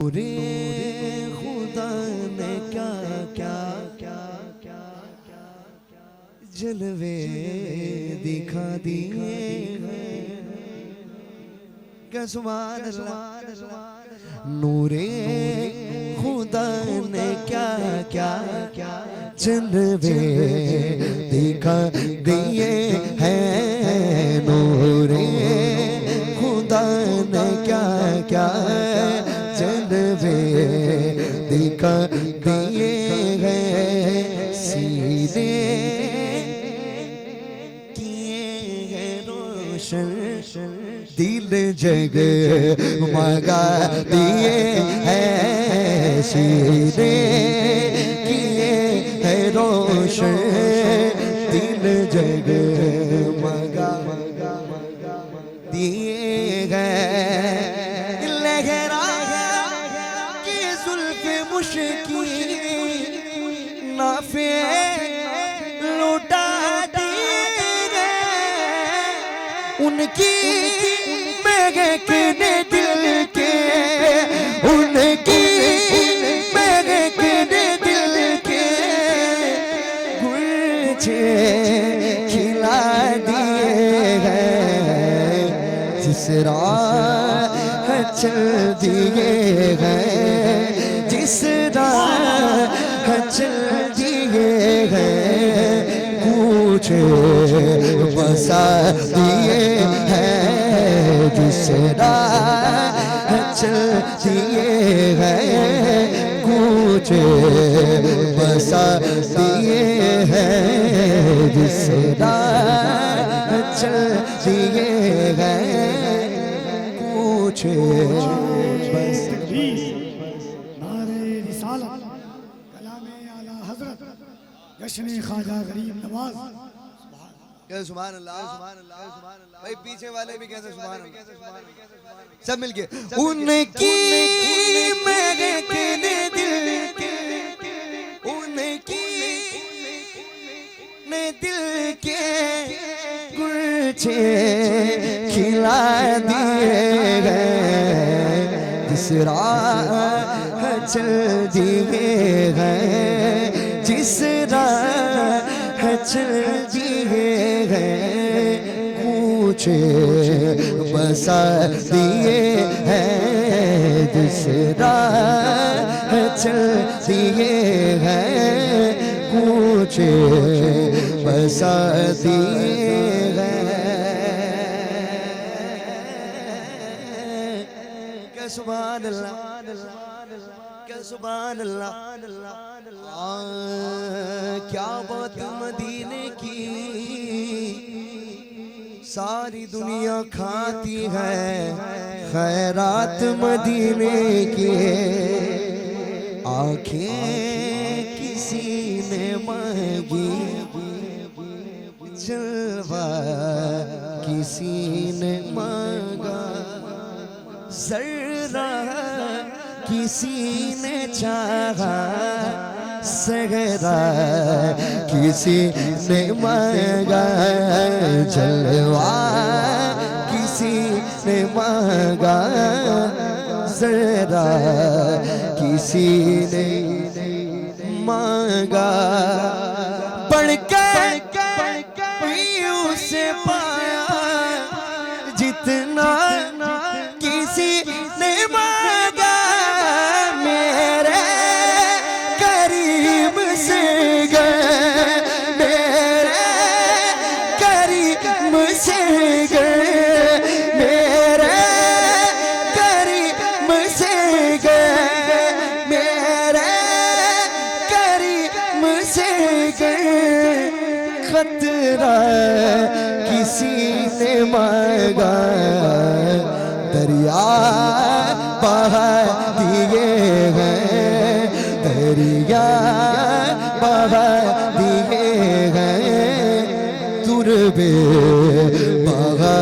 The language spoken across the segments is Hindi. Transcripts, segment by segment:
रे खुदा ने क्या क्या जलवे दिखा दिए क्या सुभान अल्लाह। नूरे खुदा ने क्या क्या जलवे दिखा दिए हैं। नूरे खुदा ने क्या क्या जलवे दिखा दिए हैं। सीने किए हैं रोशन दिल जग मगा दिए हैं। सीने किए हैं रोशन दिल जग मगा दिए हैं। लहरा की जुल्फ़े मुश्किल नाफे लुटा दिए उनकी महकने दिल के उनकी महकने दिल के गुलछे खिला दिए हैं। जिस राह चल दिए हैं जिस राह चल दिए हैं पूछे बसा दिए हैं। जिस राह चल दिए हैं पूछे बसा दिए हैं। जिस राह चल दिए हैं पूछे बस। नारे रिसालत कलामे आला हजरत जश्न ख्वाजा गरीब नवाज। क्या सुभान अल्लाह सुभान अल्लाह सुभान अल्लाह। भाई पीछे वाले भी कहते सुभान अल्लाह सब मिलके। उनकी महकने दिल के उनकी ने दिल के गुलछे खिला दिए हैं। जिस राह चल दिए हैं जिस राह चल दिए हैं पूछे बसा दिए हैं। जिस राह चल दिए हैं पूछे बसा दिए हैं। क्या सुभान अल्लाह क्या सुभान अल्लाह। क्या बात मदीने की सारी दुनिया खाती है खैरात मदीने की। आंखें किसी ने मांगी जलवा किसी ने मांगा जर्रा किसी ने चाहा सहरा किसी ने मांगा जलवा किसी ने मांगा जरा किसी ने मांगा। बढ़कर उसे पाया जितना किसी ने मांगा। मेरे करीब से गए मेरे करीब से गए मेरे करीब से गए मेरे करीब से गए। खतरा किसी ने मांगा दरिया बहा दिए हैं दरिया बहा दिए हैं। तुरबे बहा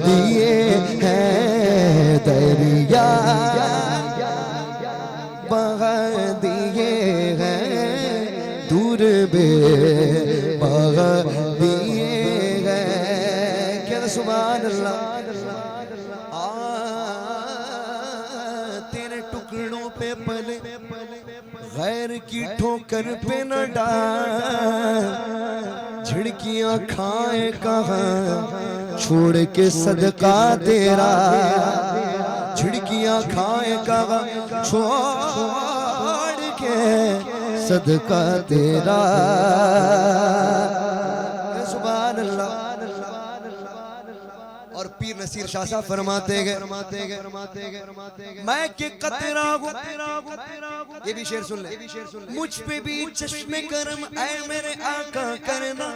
दिए हैं दरिया बहा दिए हैं। तुरबे बहा दिए हैं। क्या सुभान अल्लाह। तेरे टुकड़ों पले गैर की ठोकर पे न डाल, झिड़कियां खाए कहाँ छोड़ के सदका तेरा, झिड़कियां खाए कहाँ छोड़ के सदका तेरा। सुभान अल्लाह। और पीर नसीर शाह साहब फरमाते गए मैं के कतरा हूं, ये भी शेर सुन ले, मुझ पे भी चश्मे करम ऐ मेरे आका करना,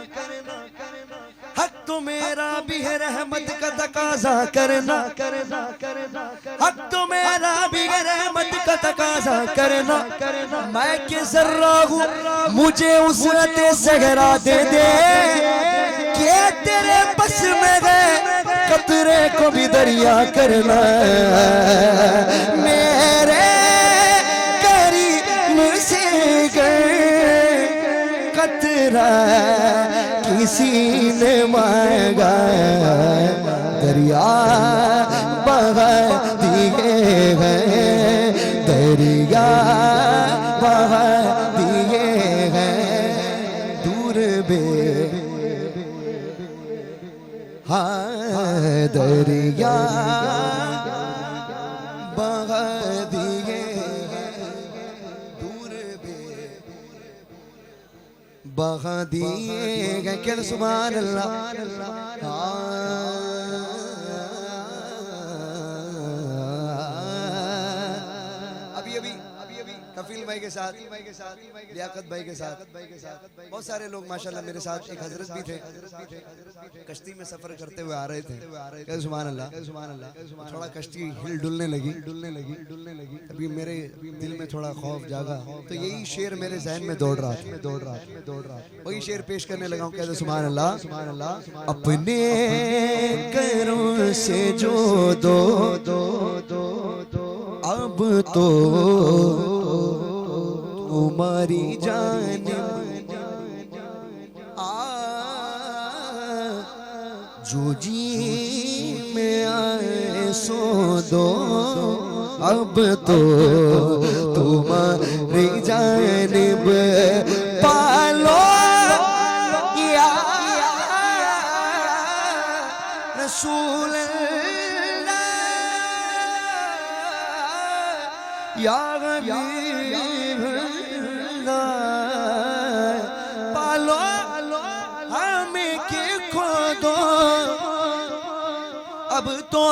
हक तो मेरा भी है रहमत का तकाजा करना, हक तो मेरा भी है रहमत का तकाजा करना। मैं के जर्रा हूं मुझे उसरत सहरा दे दे, के तेरे बस में गए कतरे को भी दरिया करना। मेरे करीम से गए कतरा किसी ने मांगा, दरिया बहा दिए हैं, दरिया बहा दिए हैं दूर बे। हाँ दरिया बहा दिए दूर बे, बहा दिए क्या सुभान अल्लाह। कफील भाई के साथ, लियाकत भाई के साथ, बहुत सारे लोग माशाल्लाह मेरे साथ, एक हजरत भी थे, कश्ती में सफर करते हुए आ रहे थे। सुभान अल्लाह। थोड़ा कश्ती हिल डुलने लगी, अभी मेरे दिल में थोड़ा खौफ जागा, तो यही शेर मेरे जहन में दौड़ रहा था, वही शेर पेश करने लगा हूँ। कहते सुभान अल्लाह। अपने करों से जो दो अब तो तुम्हारी जान जो जी में आए सो दो, अब तो तुम्हारी जानिब पालो या रसूल या पालो हमें के खो दो, अब तो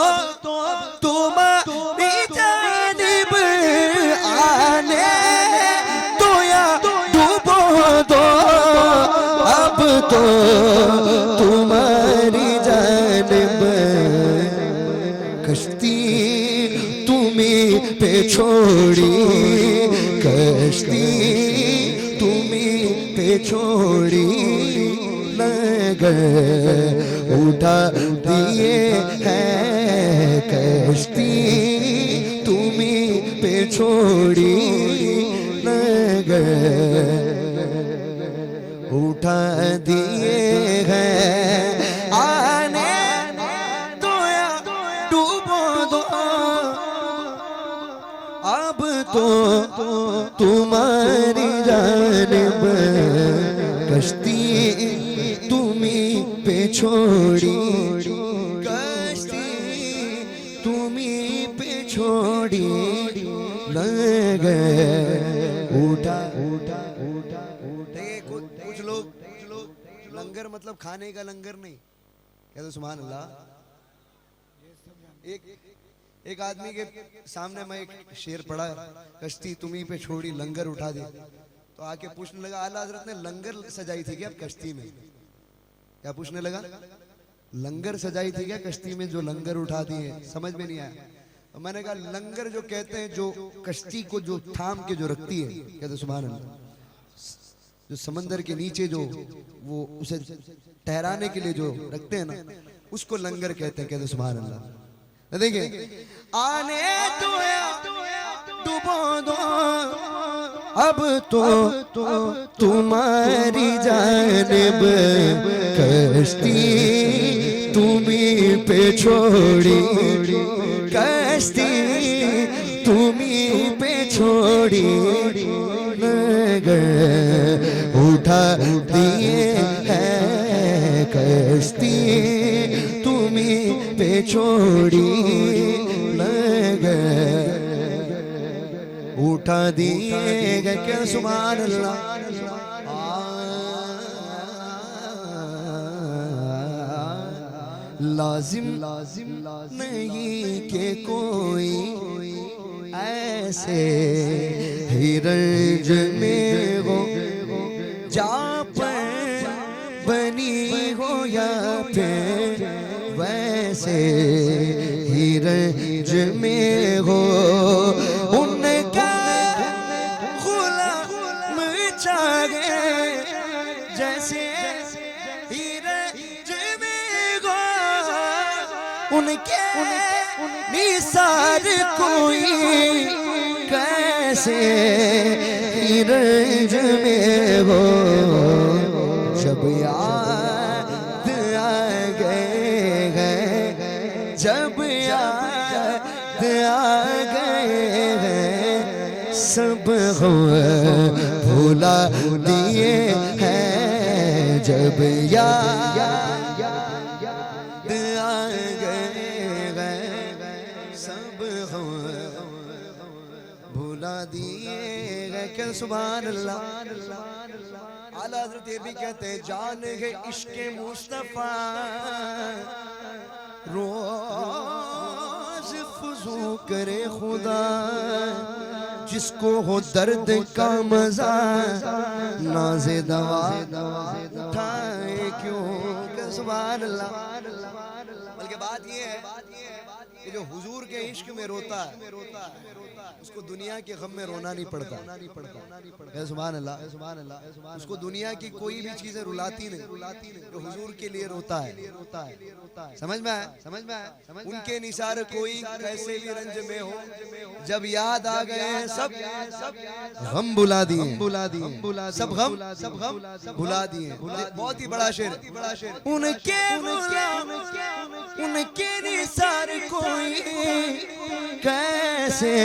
तुम्हारी जानिब आने तो या डूबो दो, अब तो तुम्हारी जानिब कश्ती तुम्हीं पे छोड़ी, कश्ती तुम्हीं पे छोड़ी, लगर उठा दिए हैं कश्ती तुम्हीं पे छोड़ी, लगर उठा दिए हैं आने तो या डूबो दो, अब तो तुम्हारी जानिब कश्ती तुम्हीं पे छोड़ी, कश्ती तुम्हीं पे छोड़ी, लगे उठा। कुछ लोग लंगर मतलब खाने का लंगर नहीं कहते सुभान अल्लाह। एक आदमी के सामने मैं एक शेर पढ़ा, कश्ती तुम्हीं पे छोड़ी लंगर उठा दी, तो आके पूछने लगा आला हजरत ने लंगर सजाई थी क्या कश्ती में? क्या पूछने लगा? लंगर सजाई थी क्या कश्ती में जो लंगर उठा दिए? समझ में नहीं आया। तो मैंने कहा लंगर जो कहते हैं जो कश्ती को जो थाम के जो रखती है, कहते सुभान अल्लाह, जो समंदर के नीचे जो वो उसे ठहराने के लिए जो रखते हैं ना, उसको लंगर कहते हैं, कहते सुभान अल्लाह। देखिए आने तो डूबो दो, अब तो तुम्हारी जानिब कश्ती तुम्हीं पे छोड़ी, कश्ती तुम्हीं पे छोड़ी नगर उठा दिए हैं कश्ती तुम्ही पे छोड़ी नगर उठा दिए गए। क्या सुभान अल्लाह। लाजिम नहीं के कोई ऐसे हिरज में हो जा पर बनी हो या फिर वैसे हिरज में हो उनका गुलाम चाहे जैसे हिरज में हो उनके निसार कोई कैसे हिरज में हो। जब याद आ गए हैं जब याद आ गए हैं सब हो भुला दिए हैं जब याद आ गए हैं सब हो भुला दिए गए। क्या सुभान अल्लाह। आला हज़रत ये भी कहते हैं जान है इश्क़ मुस्तफ़ा रोज़ फुज़ू करे खुदा जिसको हो दर्द का मजा नाज़े दवा उठाए क्यों। सुभान अल्लाह। बल्कि बात ये है कि जो हुजूर के इश्क में रोता है उसको दुनिया के गम में रोना नहीं पड़ता। सुभान अल्लाह। उसको दुनिया की कोई भी चीजें रुलाती नहीं जो हुजूर के लिए रोता है। समझ में आया। उनके निसार कोई कैसे भी रंज में हो जब याद आ गए सब हम बुला दिए सब गम भुला दिए। बहुत ही बड़ा शेर उनके निसार कोई कैसे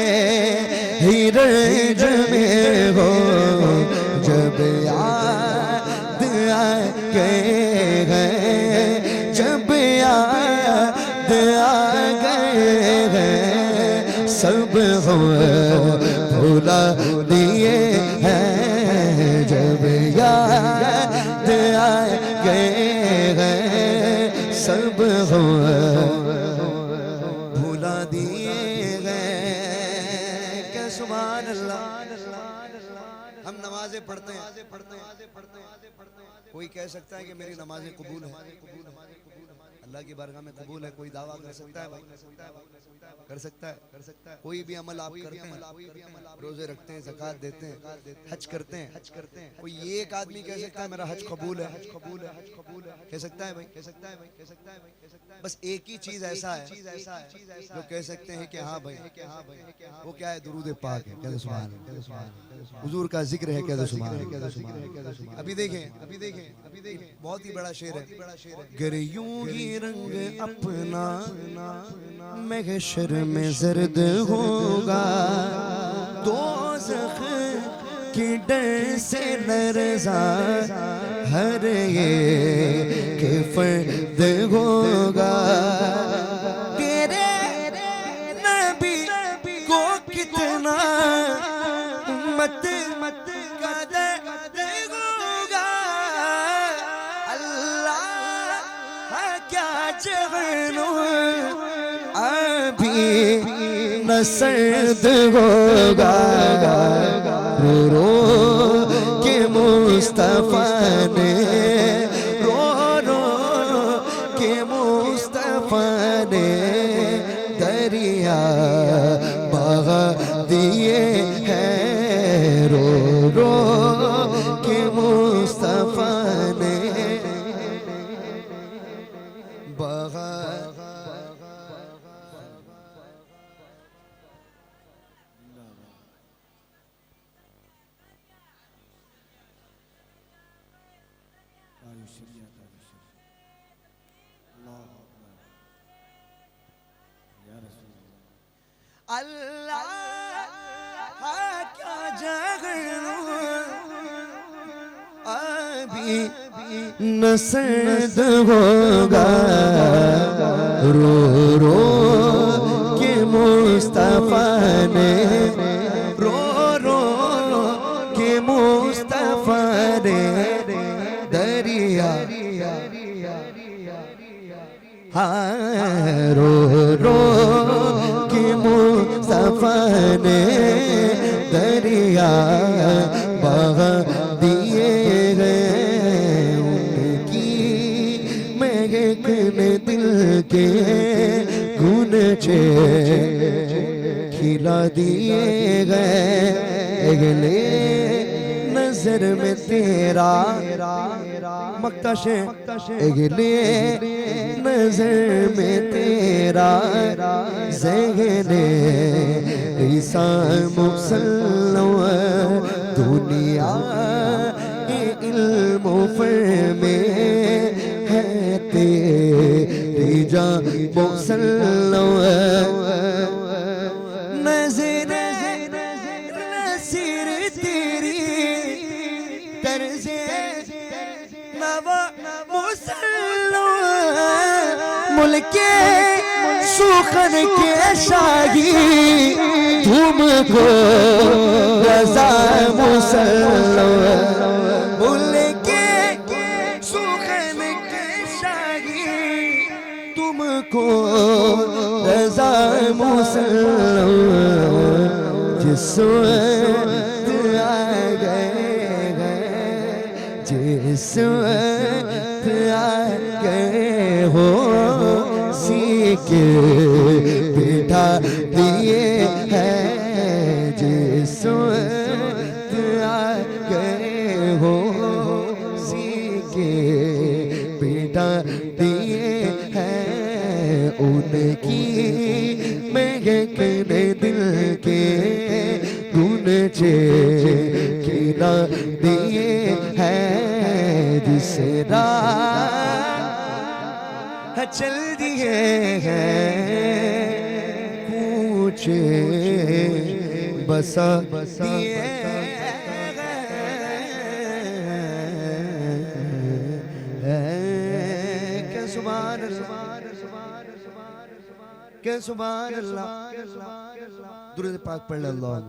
हिरज में हो जब याद आ गए हैं जब याद आ गए हैं सब हो भुला दिए हैं जब याद आ गए हैं सब हो भुला दिए गए। क्या सुभान अल्लाह। हम नमाजें पढ़ते हैं कोई कह सकता है कि मेरी नमाजें कबूल है अल्लाह की बारगाह में कबूल है। कोई दावा कर सकता है भाई कर सकता है। कोई भी अमल आप करते हैं रोजे रखते हैं ज़कात देते हैं हज करते हैं कोई एक आदमी कह सकता है मेरा हज कबूल है कह सकता है भाई। बस एक ही चीज ऐसा है जो कह सकते हैं कि हाँ भाई वो क्या है दुरूद पाक है। कहते सुभान अल्लाह। हुजूर का जिक्र है। कहते सुभान अल्लाह। अभी देखें बहुत ही बड़ा शेर है। गर यूं ही रंग अपना महशर में जर्द होगा दोज़ख के डर से लरज़ा हर ये के फर्द होगा। तेरे नबी को कितना उम्मत का दर्द होगा अल्लाह क्या जहनो अभी न सर्द होगा। रो रो के मुस्तफा ने रो रो के मुस्तफा ने दरिया बहा दिए हैं। रो रो के मुस्तफा ने बहा अल्लाह अभी न सर्द होगा रो रो के मुस्तफा ने रो रो के मुस्तफा ने दरिया हाँ रो रो के मुस्तफा ने दरिया बहा दिए गए उनकी महकने दिल के गुनचे खिला दिए गए अगले नजर में तेरा मक्तशे अगले नजर में तेरा ज़हने ईसा मुसल्लम दुनिया इल्म में है तेरी जा मुसल्लम नजर नसीर तेरी तरज़े नवा मुसल्लम मुल्के सुखन के शाही तुमको रज़ा मुसल्लम मुल्के सुखन के शाही तुमको रज़ा मुसल्लम जिस वक्त आ गए जिस वक्त आ गए हो सीके बिठा दिए हैं जिस वक्त आ गए हो सीके बिठा दिए हैं उनकी महकने दिल के गुनचे खिला दिए हैं जिस राह चल दिए हैं पूछे बसा दिए के सुभान के सुभान अल्लाह दुरूद पाक पढ़ अल्लाह